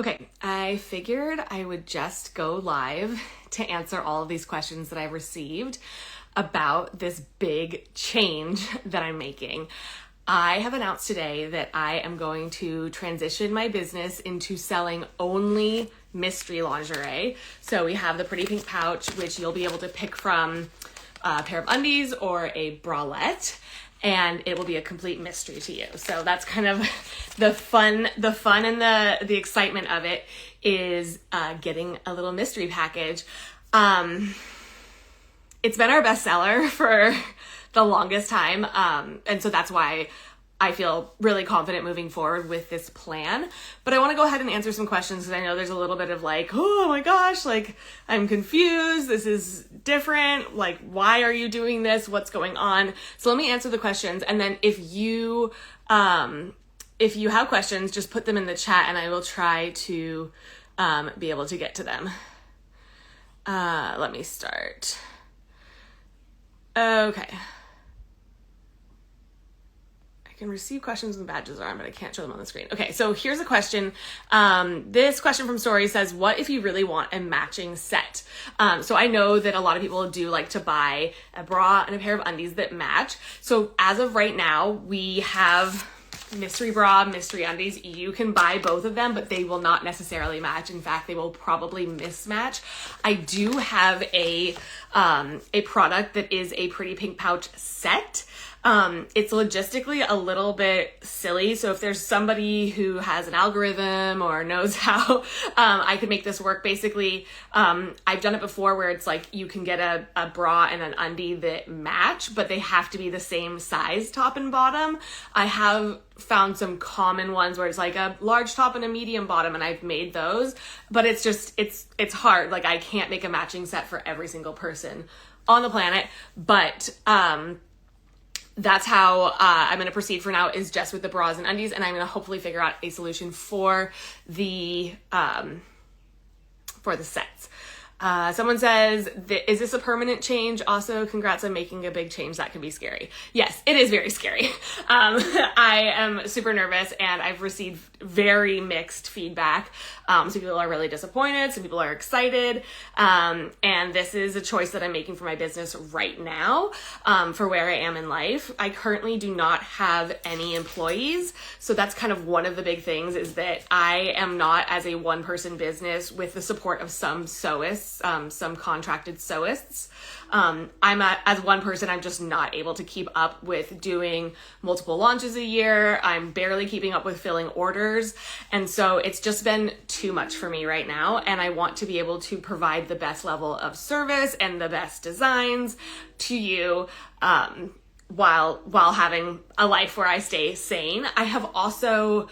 Okay, I figured I would just go live to answer all of these questions that I've received about this big change that I'm making. I have announced today that I am going to transition my business into selling only mystery lingerie. So we have the Pretty Pink Pouch, which you'll be able to pick from a pair of undies or a bralette, and it will be a complete mystery to you. So that's kind of the fun and the excitement of it is getting a little mystery package. It's been our bestseller for the longest time. And so that's why I feel really confident moving forward with this plan. But I want to go ahead and answer some questions because I know there's a little bit of like, oh my gosh, like I'm confused. This is different. Like, why are you doing this? What's going on? So let me answer the questions. And then if you have questions, just put them in the chat and I will try to be able to get to them. Let me start. Okay. I can receive questions when badges are on, but I can't show them on the screen. Okay, so here's a question. This question from Story says, what if you really want a matching set? So I know that a lot of people do like to buy a bra and a pair of undies that match. So as of right now, we have mystery bra, mystery undies. You can buy both of them, but they will not necessarily match. In fact, they will probably mismatch. I do have a product that is a Pretty Pink Pouch set. It's logistically a little bit silly. So if there's somebody who has an algorithm or knows how, I could make this work. Basically, I've done it before where it's like you can get a bra and an undie that match, but they have to be the same size top and bottom. I have found some common ones where it's like a large top and a medium bottom, and I've made those, but it's just, it's hard. Like I can't make a matching set for every single person on the planet, but, that's how I'm going to proceed for now, is just with the bras and undies, and I'm going to hopefully figure out a solution for the sets. Someone says, is this a permanent change? Also, congrats on making a big change. That can be scary. Yes, it is very scary. I am super nervous and I've received very mixed feedback. Some people are really disappointed. Some people are excited. And this is a choice that I'm making for my business right now, for where I am in life. I currently do not have any employees. So that's kind of one of the big things, is that I am not as a one-person business with the support of some sewists. Some contracted sewists. As one person, I'm just not able to keep up with doing multiple launches a year. I'm barely keeping up with filling orders. And so it's just been too much for me right now. And I want to be able to provide the best level of service and the best designs to you, while having a life where I stay sane. I have also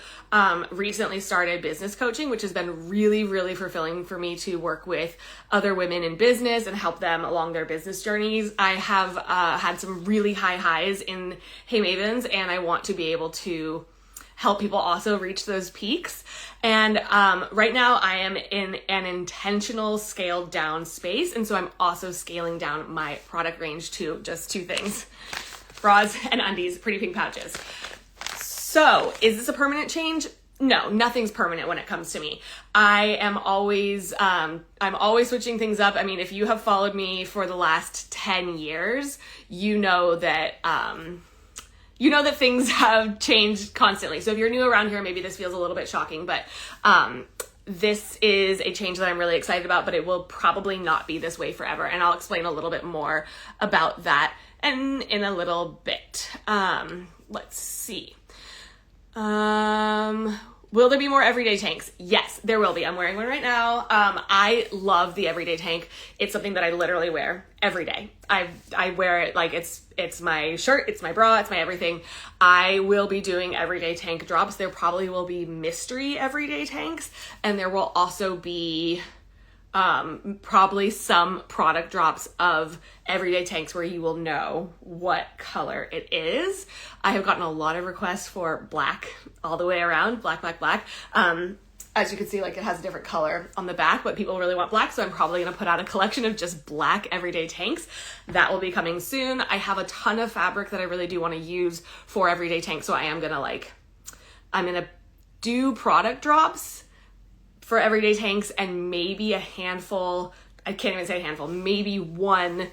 recently started business coaching, which has been really, really fulfilling for me to work with other women in business and help them along their business journeys. I have had some really high highs in Hey Mavens, and I want to be able to help people also reach those peaks. And right now I am in an intentional scaled down space. And so I'm also scaling down my product range to just two things: bras and undies, Pretty Pink Pouches. So is this a permanent change? No, nothing's permanent when it comes to me. I'm always switching things up. I mean, if you have followed me for the last 10 years, you know that things have changed constantly. So if you're new around here, maybe this feels a little bit shocking, but this is a change that I'm really excited about, but it will probably not be this way forever. And I'll explain a little bit more about that and in a little bit. Let's see. Will there be more everyday tanks? Yes, there will be. I'm wearing one right now. I love the everyday tank. It's something that I literally wear every day. I wear it like it's my shirt, it's my bra, it's my everything. I will be doing everyday tank drops. There probably will be mystery everyday tanks, and there will also be probably some product drops of everyday tanks where you will know what color it is. I have gotten a lot of requests for black all the way around, black. As you can see, like it has a different color on the back, but people really want black. So I'm probably going to put out a collection of just black everyday tanks. That will be coming soon. I have a ton of fabric that I really do want to use for everyday tanks. So I'm going to do product drops for everyday tanks and maybe a handful, I can't even say a handful, maybe one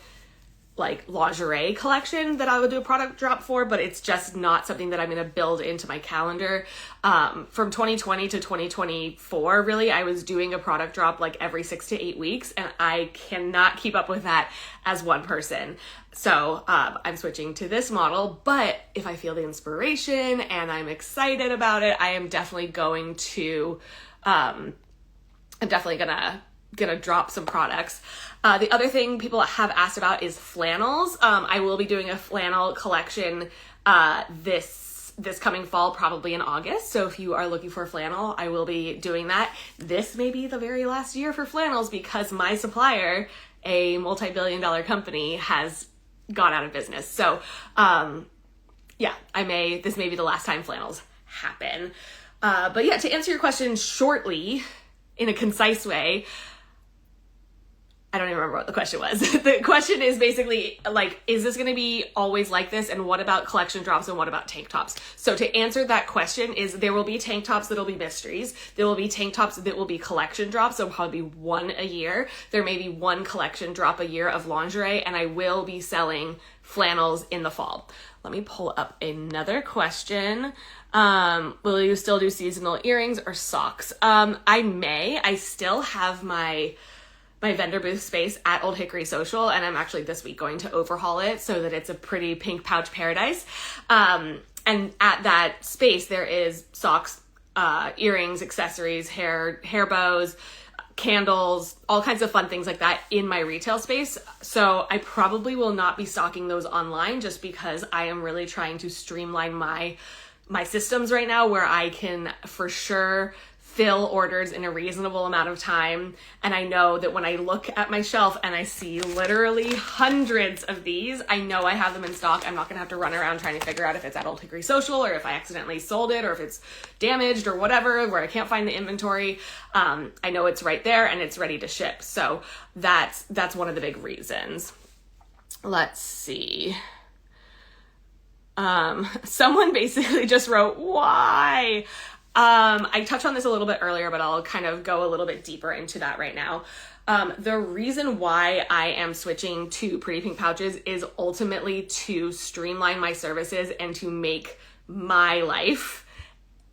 like lingerie collection that I would do a product drop for, but it's just not something that I'm going to build into my calendar. From 2020 to 2024, really, I was doing a product drop like every 6 to 8 weeks, and I cannot keep up with that as one person. So I'm switching to this model, but if I feel the inspiration and I'm excited about it, I am definitely going to, I'm definitely gonna drop some products. The other thing people have asked about is flannels. I will be doing a flannel collection this coming fall, probably in August. So if you are looking for a flannel, I will be doing that. This may be the very last year for flannels because my supplier, a multi-billion-dollar company, has gone out of business. So yeah, this may be the last time flannels happen. But yeah, to answer your question shortly, in a concise way, I don't even remember what the question was. The question is basically like, is this going to be always like this? And what about collection drops and what about tank tops? So to answer that question is there will be tank tops that'll be mysteries. There will be tank tops that will be collection drops. So probably one a year. There may be one collection drop a year of lingerie, and I will be selling flannels in the fall. Let me pull up another question. Will you still do seasonal earrings or socks? I may. I still have my vendor booth space at Old Hickory Social, and I'm actually this week going to overhaul it so that it's a pretty pink pouch paradise. And at that space, there is socks, earrings, accessories, hair bows, candles, all kinds of fun things like that in my retail space. So I probably will not be stocking those online just because I am really trying to streamline my systems right now, where I can for sure fill orders in a reasonable amount of time. And I know that when I look at my shelf and I see literally hundreds of these, I know I have them in stock. I'm not gonna have to run around trying to figure out if it's at Old Hickory Social or if I accidentally sold it or if it's damaged or whatever, where I can't find the inventory. I know it's right there and it's ready to ship. So that's one of the big reasons. Let's see. Someone basically just wrote, why? I touched on this a little bit earlier, but I'll kind of go a little bit deeper into that right now. The reason why I am switching to Pretty Pink Pouches is ultimately to streamline my services and to make my life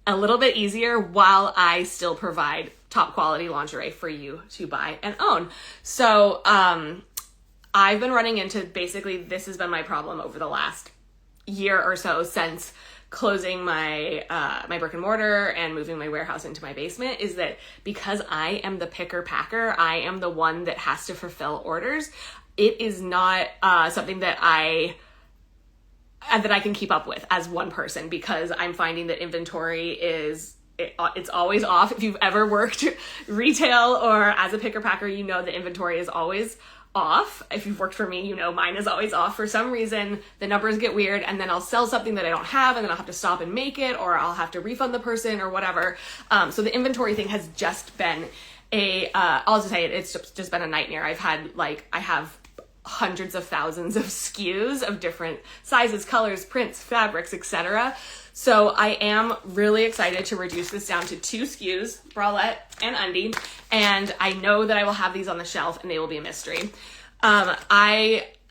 a little bit easier while I still provide top quality lingerie for you to buy and own. So, I've been running into, basically, this has been my problem over the last year or so since closing my brick and mortar and moving my warehouse into my basement, is that because I am the picker packer, I am the one that has to fulfill orders. It is not something that I can keep up with as one person, because I'm finding that inventory it's always off. If you've ever worked retail or as a picker packer, you know the inventory is always off. If you've worked for me, you know mine is always off. For some reason, the numbers get weird, and then I'll sell something that I don't have, and then I'll have to stop and make it, or I'll have to refund the person or whatever. So the inventory thing has just been I'll just say it's just been a nightmare. I have hundreds of thousands of SKUs of different sizes, colors, prints, fabrics, etc. So I am really excited to reduce this down to 2 SKUs, bralette and undie, and I know that I will have these on the shelf and they will be a mystery.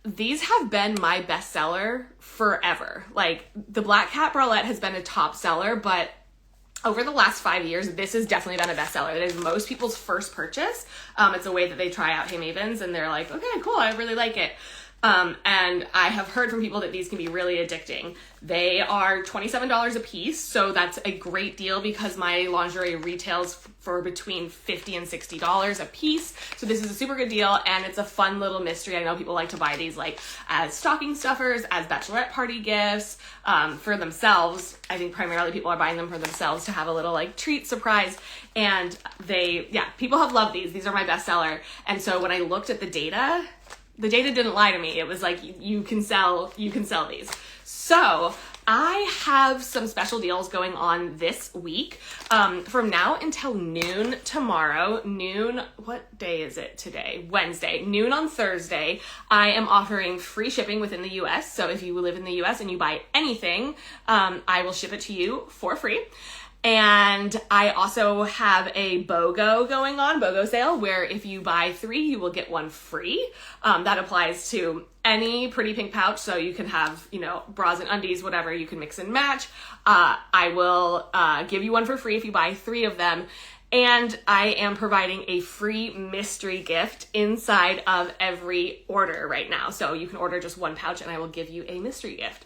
These have been my bestseller forever. Like, the Black Cat bralette has been a top seller, but over the last 5 years, this has definitely been a bestseller. It is most people's first purchase. It's a way that they try out Hey Mavens and they're like, okay, cool, I really like it. And I have heard from people that these can be really addicting. They are $27 a piece, so that's a great deal because my lingerie retails for between $50 and $60 a piece. So this is a super good deal, and it's a fun little mystery. I know people like to buy these like as stocking stuffers, as bachelorette party gifts, for themselves. I think primarily people are buying them for themselves to have a little like treat surprise. And people have loved these. These are my bestseller. And so when I looked at the data didn't lie to me. It was like, you can sell these. So I have some special deals going on this week. From now until noon tomorrow, what day is it today? Wednesday, noon on Thursday, I am offering free shipping within the US. So if you live in the US and you buy anything, I will ship it to you for free. And I also have a BOGO going on, BOGO sale, where if you buy 3, you will get 1 free. That applies to any Pretty Pink pouch, so you can have, bras and undies, whatever, you can mix and match. I will give you 1 for free if you buy 3 of them. And I am providing a free mystery gift inside of every order right now. So you can order just 1 pouch and I will give you a mystery gift.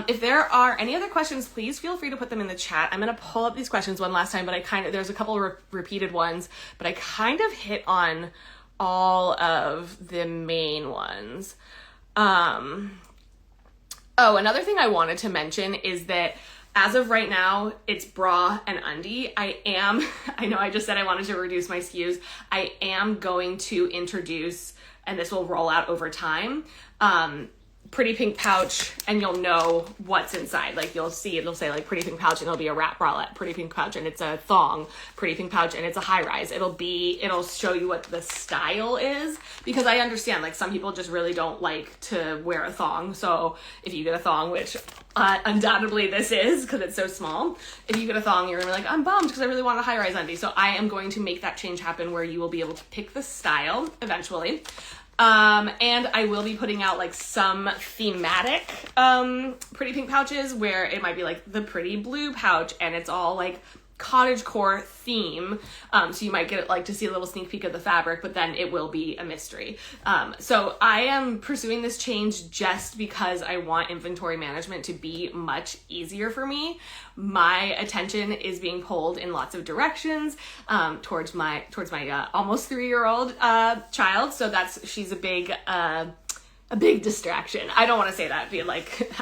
If there are any other questions, please feel free to put them in the chat. I'm going to pull up these questions one last time, but there's a couple of repeated ones, but I kind of hit on all of the main ones. Another thing I wanted to mention is that as of right now, it's bra and undie. I know I just said I wanted to reduce my SKUs. I am going to introduce, and this will roll out over time, Pretty Pink pouch, and you'll know what's inside. Like you'll see, it'll say like Pretty Pink pouch, and it'll be a wrap bralette, Pretty Pink pouch, and it's a thong, Pretty Pink pouch, and it's a high rise. It'll show you what the style is, because I understand like some people just really don't like to wear a thong. So if you get a thong, which undoubtedly this is because it's so small, if you get a thong, you're gonna be like, I'm bummed because I really want a high rise undie. So I am going to make that change happen where you will be able to pick the style eventually. And I will be putting out like some thematic, Pretty Pink pouches where it might be like the pretty blue pouch and it's all like cottagecore theme. So you might get like to see a little sneak peek of the fabric, but then it will be a mystery. So I am pursuing this change just because I want inventory management to be much easier for me. My attention is being pulled in lots of directions, towards my almost 3-year-old, child. So she's a big distraction. I don't want to say that,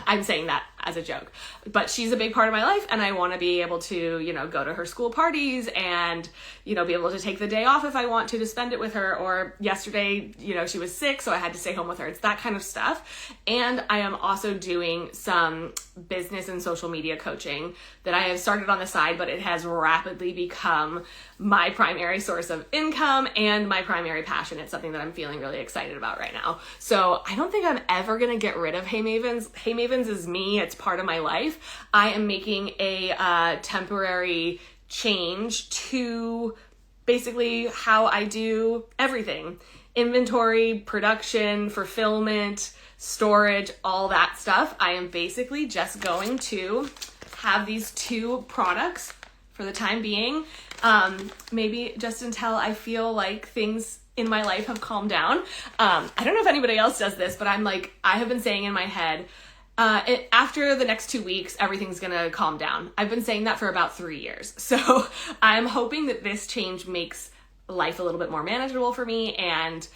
I'm saying that as a joke, but she's a big part of my life and I want to be able to, go to her school parties and, be able to take the day off if I want to spend it with her. Or yesterday, she was sick, so I had to stay home with her. It's that kind of stuff. And I am also doing some business and social media coaching that I have started on the side, but it has rapidly become my primary source of income and my primary passion. It's something that I'm feeling really excited about right now. So I don't think I'm ever going to get rid of Hey Mavens. Hey Mavens is me. It's part of my life. I am making a temporary change to basically how I do everything. Inventory, production, fulfillment, storage, all that stuff. I am basically just going to have these 2 products for the time being. Maybe just until I feel like things in my life have calmed down. I don't know if anybody else does this, but I have been saying in my head, after the next 2 weeks, everything's gonna calm down. I've been saying that for about 3 years. So I'm hoping that this change makes life a little bit more manageable for me and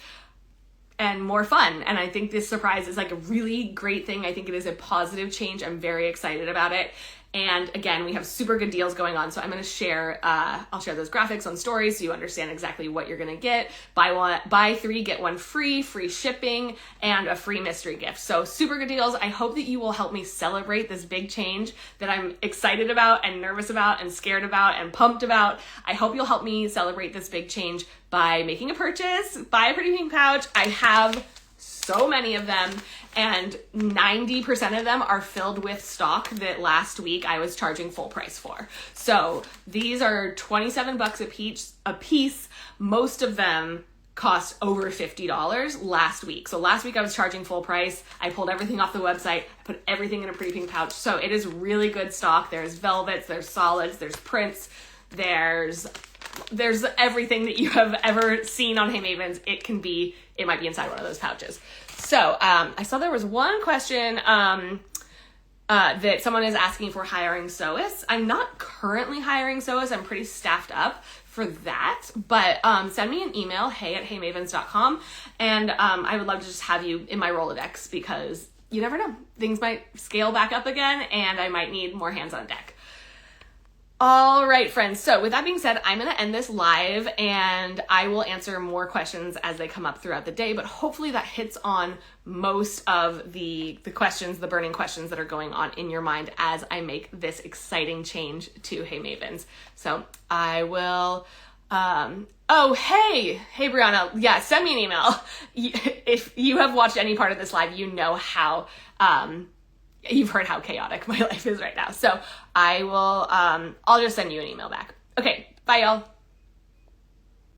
more fun. And I think this surprise is like a really great thing. I think it is a positive change. I'm very excited about it. And again, we have super good deals going on. So I'm going to share, I'll share those graphics on stories so you understand exactly what you're going to get. Buy 3, get 1 free shipping, and a free mystery gift. So super good deals. I hope that you will help me celebrate this big change that I'm excited about and nervous about and scared about and pumped about. I hope you'll help me celebrate this big change by making a purchase. Buy a Pretty Pink pouch. I have so many of them, and 90% of them are filled with stock that last week I was charging full price for. So these are $27 a piece. Most of them cost over $50 last week. So last week I was charging full price. I pulled everything off the website, I put everything in a Pretty Pink pouch. So it is really good stock. There's velvets, there's solids, there's prints, there's everything that you have ever seen on Hey Mavens. It might be inside one of those pouches. So I saw there was one question that someone is asking for hiring sewists. I'm not currently hiring sewists. I'm pretty staffed up for that, but send me an email, hey@heymavens.com, and I would love to just have you in my Rolodex because you never know. Things might scale back up again and I might need more hands on deck. All right, friends. So with that being said, I'm going to end this live and I will answer more questions as they come up throughout the day, but hopefully that hits on most of the questions, the burning questions that are going on in your mind as I make this exciting change to Hey Mavens. So I will, hey Brianna. Yeah, send me an email. If you have watched any part of this live, you know how you've heard how chaotic my life is right now. So I will, I'll just send you an email back. Okay, bye y'all.